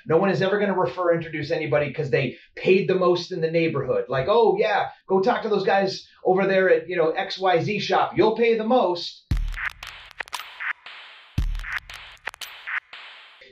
No one is ever going to introduce anybody because they paid the most in the neighborhood. Like, oh yeah, go talk to those guys over there at, XYZ shop. You'll pay the most.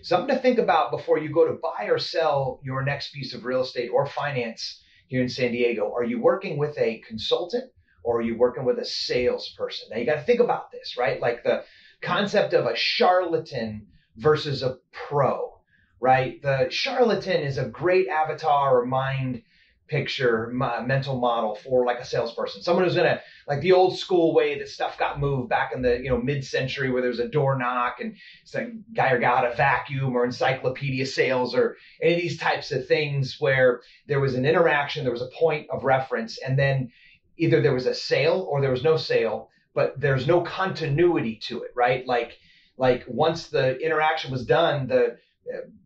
Something to think about before you go to buy or sell your next piece of real estate or finance here in San Diego. Are you working with a consultant or are you working with a salesperson? Now you got to think about this, right? Like the concept of a charlatan versus a pro, right? The charlatan is a great avatar or mind picture, mental model for like a salesperson. Someone who's gonna, like the old school way that stuff got moved back in the mid-century, where there's a door knock and it's a guy or gal had a vacuum, or encyclopedia sales, or any of these types of things where there was an interaction, there was a point of reference, and then either there was a sale or there was no sale, but there's no continuity to it, right? Like once the interaction was done, the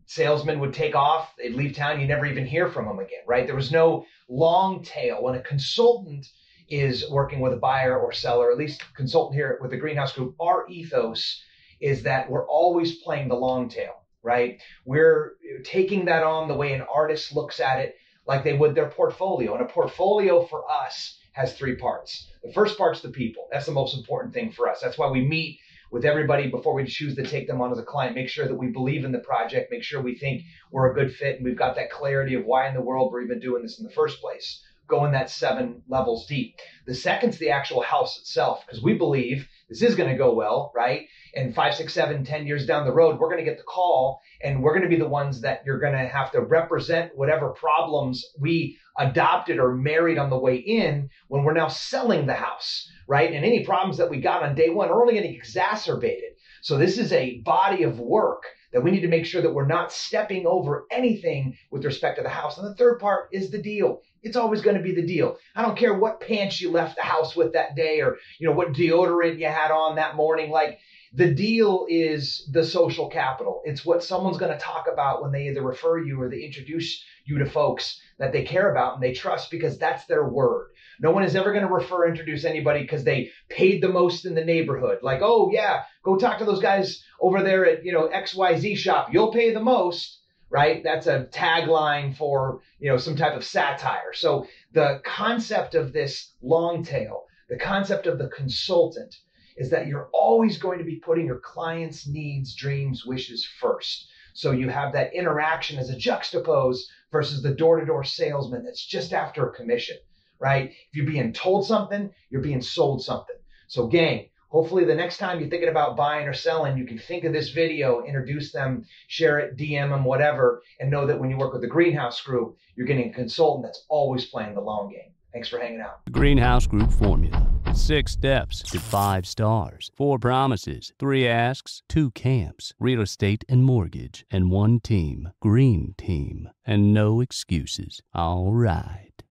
salesman would take off, they'd leave town, you never even hear from them again, right? There was no long tail. When a consultant is working with a buyer or seller, at least consultant here with the Greenhouse Group, our ethos is that we're always playing the long tail, right? We're taking that on the way an artist looks at it, like they would their portfolio. And a portfolio for us has three parts. The first part's the people. That's the most important thing for us. That's why we meet with everybody before we choose to take them on as a client. Make sure that we believe in the project, make sure we think we're a good fit, and we've got that clarity of why in the world we're even doing this in the first place. Going that 7 levels deep. The second's the actual house itself, because we believe this is going to go well, right? And 5, 6, 7, 10 years down the road, we're going to get the call, and we're going to be the ones that you're going to have to represent whatever problems we adopted or married on the way in when we're now selling the house, right? And any problems that we got on day one are only going to get exacerbated. So this is a body of work that we need to make sure that we're not stepping over anything with respect to the house. And the third part is the deal. It's always going to be the deal. I don't care what pants you left the house with that day, or what deodorant you had on that morning. Like, the deal is the social capital. It's what someone's going to talk about when they either refer you or they introduce you to folks that they care about and they trust, because that's their word. No one is ever going to introduce anybody because they paid the most in the neighborhood. Like, oh yeah, go talk to those guys over there at, XYZ shop. You'll pay the most, right? That's a tagline for, some type of satire. So the concept of this long tail, the concept of the consultant, is that you're always going to be putting your client's needs, dreams, wishes first. So you have that interaction as a juxtapose versus the door-to-door salesman that's just after a commission, right? If you're being told something, you're being sold something. So gang, hopefully the next time you're thinking about buying or selling, you can think of this video, introduce them, share it, DM them, whatever, and know that when you work with the Greenhouse Group, you're getting a consultant that's always playing the long game. Thanks for hanging out. The Greenhouse Group formula. 6 steps to 5 stars. 4 promises, 3 asks, 2 camps, real estate and mortgage, and 1 team. Green Team. And no excuses. All right.